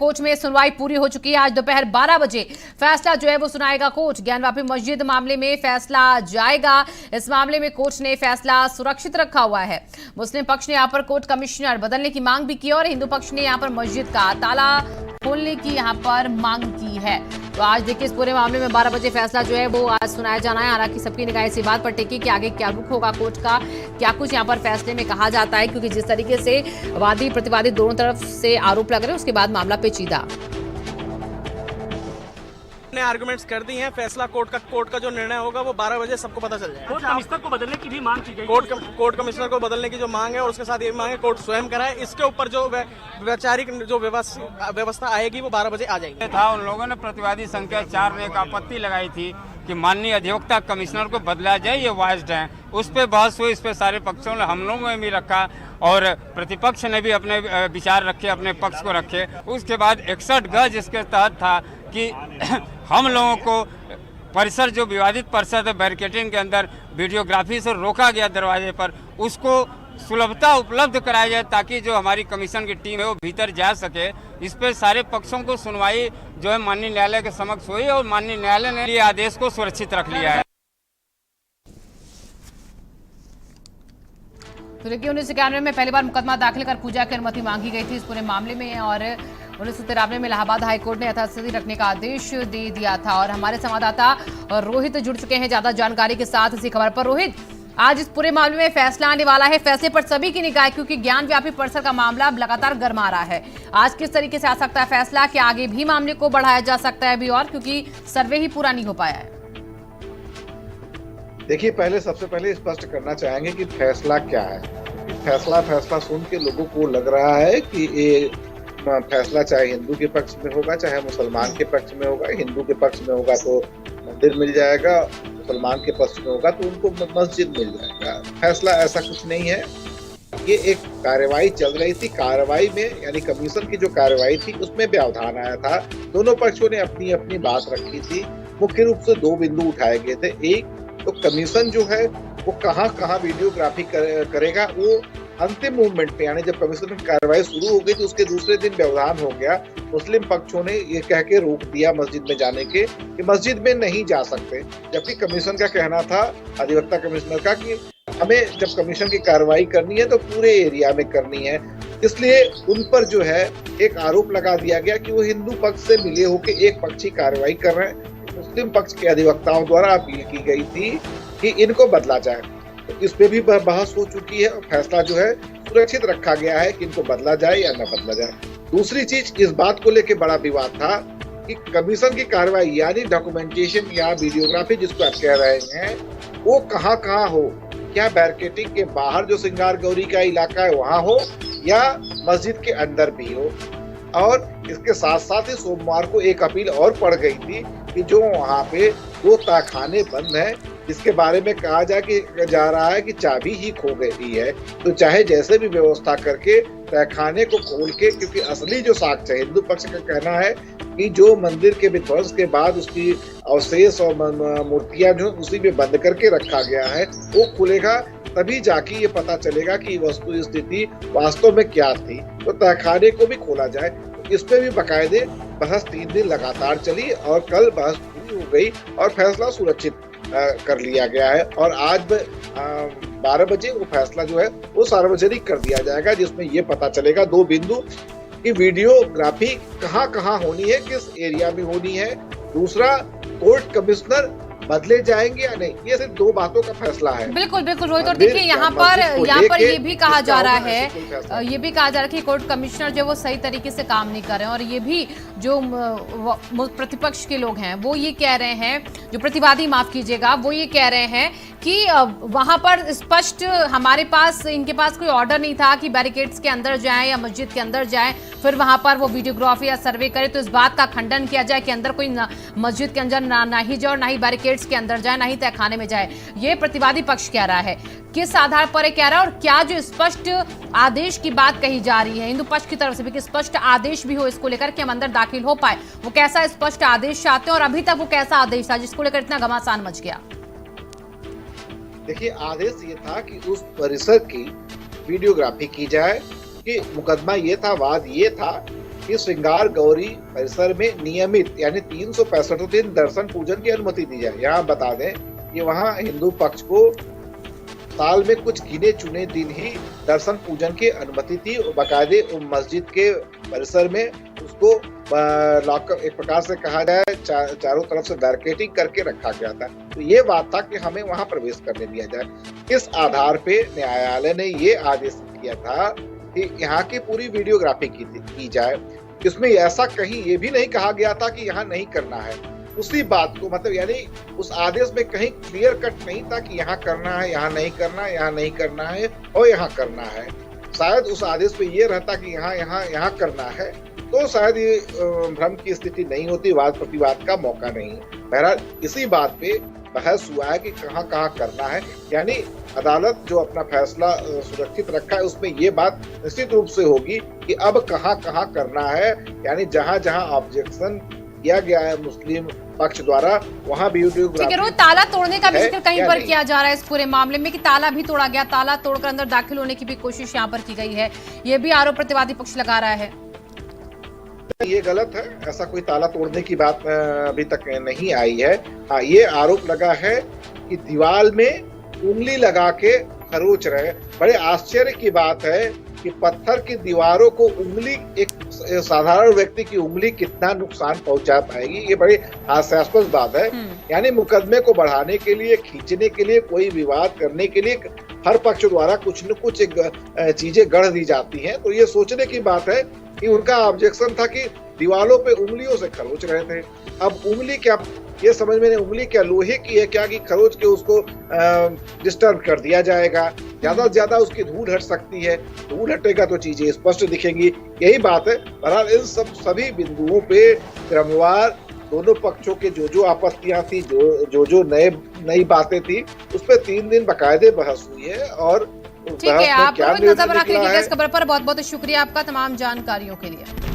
Court में सुनवाई पूरी हो चुकी है। आज दोपहर 12 बजे फैसला जो है वो सुनाएगा कोर्ट। ज्ञानवापी मस्जिद मामले में फैसला जाएगा। इस मामले में कोर्ट ने फैसला सुरक्षित रखा हुआ है। मुस्लिम पक्ष ने यहाँ पर कोर्ट कमिश्नर बदलने की मांग भी की और हिंदू पक्ष ने यहाँ पर मस्जिद का ताला खोलने की यहाँ पर मांग की है। तो आज देखिए इस पूरे मामले में 12 बजे फैसला जो है वो आज सुनाया जाना है। हालांकि सबकी निगाह इसी बात पर टिकी कि आगे क्या रुख होगा कोर्ट का, क्या कुछ यहाँ पर फैसले में कहा जाता है, क्योंकि जिस तरीके से वादी प्रतिवादी दोनों तरफ से आरोप लग रहे हैं उसके बाद मामला पेचीदा। ने आर्गुमेंट्स कर दी हैं। फैसला कोर्ट का जो निर्णय होगा वो 12 बजे सबको पता चल जाएगा। कोर्ट कमिश्नर को बदलने की भी मांग की गई। कोर्ट कमिश्नर को बदलने की जो मांग है और उसके साथ ये मांग है कोर्ट स्वयं कराए। इसके ऊपर जो वैचारिक जो व्यवस्था आएगी वो 12 बजे आ जाएगी। था उन लोगों ने प्रतिवादी संख्या 4 ने एक आपत्ति लगाई थी कि माननीय अधिवक्ता कमिश्नर को बदला जाए, ये वाइज्ड है। उस पर बहस हुई, इस पर सारे पक्षों ने, हम लोगों ने भी रखा और प्रतिपक्ष ने भी अपने विचार रखे, अपने पक्ष को रखे। उसके बाद 61 गज इसके तहत था कि हम लोगों को परिसर जो विवादित परिसर है बैरिकेडिंग के अंदर वीडियोग्राफी से रोका गया दरवाजे पर, उसको सुलभता उपलब्ध कराया जाए ताकि जो हमारी कमीशन की टीम है वो भीतर जा सके। इस पर सारे पक्षों को सुनवाई जो है माननीय न्यायालय के समक्ष हुई और माननीय न्यायालय ने ये आदेश को सुरक्षित रख लिया है। तो देखिए 1991 में पहली बार मुकदमा दाखिल कर पूजा की अनुमति मांगी गई थी इस पूरे मामले में और 1993 में इलाहाबाद हाईकोर्ट ने यथास्थिति रखने का आदेश दे दिया था। और हमारे संवाददाता रोहित जुड़ चुके हैं ज्यादा जानकारी के साथ इसी खबर पर। रोहित, आज इस पूरे मामले में फैसला आने वाला है। फैसले पर सभी की निगाह, क्योंकि ज्ञानव्यापी परिसर का मामला अब लगातार गर्मा रहा है। आज किस तरीके से आ सकता है फैसला, कि आगे भी मामले को बढ़ाया जा सकता है अभी और, क्योंकि सर्वे ही पूरा नहीं हो पाया है। देखिए, सबसे पहले स्पष्ट करना चाहेंगे कि फैसला क्या है। फैसला सुन के लोगों को लग रहा है कि ये फैसला चाहे हिंदू के पक्ष में होगा चाहे मुसलमान के पक्ष में होगा। हिंदू के पक्ष में होगा तो मंदिर मिल जाएगा, मुसलमान के पक्ष में होगा तो उनको मस्जिद मिल जाएगा। फैसला ऐसा कुछ नहीं है। ये एक कार्रवाई चल रही थी। कार्रवाई में यानी कमीशन की जो कार्रवाई थी उसमें व्यवधान आया था। दोनों पक्षों ने अपनी अपनी बात रखी थी। मुख्य रूप से 2 बिंदु उठाए गए थे। एक तो कमीशन जो है वो कहाँ वीडियोग्राफी करेगा, वो अंतिम मूवमेंट पे यानी जब कमीशन की कार्रवाई शुरू हो गई तो उसके दूसरे दिन व्यवधान हो गया। मुस्लिम पक्षों ने ये कह के रोक दिया मस्जिद में जाने के कि मस्जिद में नहीं जा सकते, जबकि कमीशन का कहना था, अधिवक्ता कमिश्नर का, कि हमें जब कमीशन की कार्रवाई करनी है तो पूरे एरिया में करनी है। इसलिए उन पर जो है एक आरोप लगा दिया गया कि वो हिंदू पक्ष से मिले होकर एक पक्षी कार्रवाई कर रहे हैं। मुस्लिम पक्ष के अधिवक्ताओं द्वारा अपील की गई थी कि इनको बदला जाए। तो इस पे भी बहस हो चुकी है और फैसला जो है सुरक्षित रखा गया है कि इनको बदला जाए या न बदला जाए। दूसरी चीज, इस बात को लेकर बड़ा विवाद था कि कमीशन की कार्रवाई यानी डॉक्यूमेंटेशन या वीडियोग्राफी जिसको आप कह रहे हैं वो कहाँ हो। क्या बैरिकेडिंग के बाहर जो सिंगार गौरी का इलाका है वहां हो या मस्जिद के अंदर भी हो। और इसके साथ साथ ही सोमवार को एक अपील और पड़ गई थी कि जो वहाँ पे 2 तहखाने बंद हैं जिसके बारे में कहा जा रहा है कि चाबी ही खो गई है, तो चाहे जैसे भी व्यवस्था करके तहखाने को खोल के, क्योंकि असली जो साक्ष्य है, हिंदू पक्ष का कहना है कि जो मंदिर के विध्वंस के बाद उसकी अवशेष और मूर्तियां जो उसी में बंद करके रखा गया है वो खुलेगा, तभी जाके ये पता चलेगा कि वस्तु स्थिति वास्तव में क्या थी। तो तहखाने को भी खोला जाए। तो इस पे भी बाकायदे बहस 3 दिन लगातार चली और कल बहस पूरी हो गई और फैसला सुरक्षित कर लिया गया है। और आज 12 बजे वो फैसला जो है वो सार्वजनिक कर दिया जाएगा, जिसमें ये पता चलेगा 2 बिंदु कि वीडियोग्राफी कहाँ होनी है, किस एरिया में होनी है। दूसरा, कोर्ट कमिश्नर बदले जाएंगे या नहीं। ये सिर्फ 2 बातों का फैसला है। बिल्कुल रोहित। और देखिए यहाँ पर ये भी कहा जा रहा है कि कोर्ट कमिश्नर जो वो सही तरीके से काम नहीं कर रहे हैं। और ये भी जो प्रतिपक्ष के लोग हैं वो ये कह रहे हैं, जो प्रतिवादी माफ कीजिएगा, वो ये कह रहे हैं कि वहां पर स्पष्ट हमारे पास, इनके पास कोई ऑर्डर नहीं था कि बैरिकेड्स के अंदर जाएं या मस्जिद के अंदर जाएं, फिर वहां पर वो वीडियोग्राफी या सर्वे करे। तो इस बात का खंडन किया जाए कि अंदर कोई मस्जिद के अंदर ना ही जाए, ना ही बैरिकेड्स के अंदर जाए, ना ही तहखाने में जाए। ये प्रतिवादी पक्ष कह रहा है। किस आधार पर कह रहा है और क्या जो स्पष्ट आदेश की बात कही जा रही है हिंदू पक्ष की तरफ से भी कि स्पष्ट आदेश भी हो इसको लेकर कि हम अंदर दाखिल हो पाए, वो कैसा स्पष्ट आदेश चाहते हैं और अभी तक वो कैसा आदेश था जिसको लेकर इतना घमासान मच गया? देखिए, आदेश ये था कि उस परिसर की वीडियोग्राफी की जाए। कि मुकदमा ये था, वाद ये था कि श्रृंगार गौरी परिसर में नियमित यानी 365 दिन दर्शन पूजन की अनुमति दी जाए। यहाँ बता दें कि वहाँ हिंदू पक्ष को साल में कुछ गिने चुने दिन ही दर्शन पूजन की अनुमति थी और बाकायदे मस्जिद के परिसर में उसको लॉकअप एक प्रकार से कहा जाए चारों तरफ से बैरिकेडिंग करके रखा गया था। तो ये बात था कि हमें वहां प्रवेश करने दिया जाए। इस आधार पे न्यायालय ने ये आदेश किया था कि यहाँ की पूरी वीडियोग्राफी की जाए। इसमें ऐसा कहीं ये भी नहीं कहा गया था कि यहाँ नहीं करना है। उसी बात को मतलब यानी उस आदेश में कहीं क्लियर कट नहीं था कि यहाँ करना है, यहाँ नहीं करना है, यहाँ नहीं करना है और यहाँ करना है। शायद उस आदेश पे ये रहता कि यहाँ करना है तो शायद ये भ्रम की स्थिति नहीं होती, वाद प्रतिवाद का मौका नहीं। बहरहाल इसी बात पे बहस हुआ है कि कहाँ करना है। यानी अदालत जो अपना फैसला सुरक्षित रखा है उसमें ये बात निश्चित रूप से होगी कि अब कहाँ करना है। यानी जहाँ ऑब्जेक्शन किया गया है मुस्लिम पक्ष द्वारा वहाँ वीडियोग्राफी। रोज ताला तोड़ने का भी जिक्र कहीं पर किया जा रहा है इस पूरे मामले में कि ताला भी तोड़ा गया, ताला तोड़कर अंदर दाखिल होने की भी कोशिश यहाँ पर की गई है। ये भी आरोप प्रतिवादी पक्ष लगा रहा है। ये गलत है, ऐसा कोई ताला तोड़ने की बात अभी तक नहीं आई है। हाँ, ये आरोप लगा है कि दीवार में उंगली लगा के खरोच रहे। बड़े आश्चर्य की बात है कि पत्थर की दीवारों को उंगली, एक साधारण व्यक्ति की उंगली कितना नुकसान पहुंचा पाएगी, ये बड़ी हास्यास्पद बात है। यानी मुकदमे को बढ़ाने के लिए, खींचने के लिए, कोई विवाद करने के लिए हर पक्ष द्वारा कुछ न कुछ चीजें गढ़ दी जाती हैं। तो ये सोचने की बात है कि उनका ऑब्जेक्शन था कि दीवारों पे उंगलियों से खरोच रहे थे। अब उंगली क्या, ये समझ में नहीं, उंगली क्या लोहे की है क्या कि खरोच के उसको डिस्टर्ब कर दिया जाएगा। ज्यादा से ज्यादा उसकी धूल हट सकती है, धूल हटेगा तो चीजें स्पष्ट दिखेंगी। यही बात है। बहरहाल इन सभी बिंदुओं पे क्रमवार दोनों पक्षों के जो आपत्तियां थी, जो नई बातें थी, उस पर 3 दिन बाकायदे बहस हुई है। और ठीक है, आप नजर रख लीजिएगा इस खबर पर। बहुत बहुत शुक्रिया आपका तमाम जानकारियों के लिए।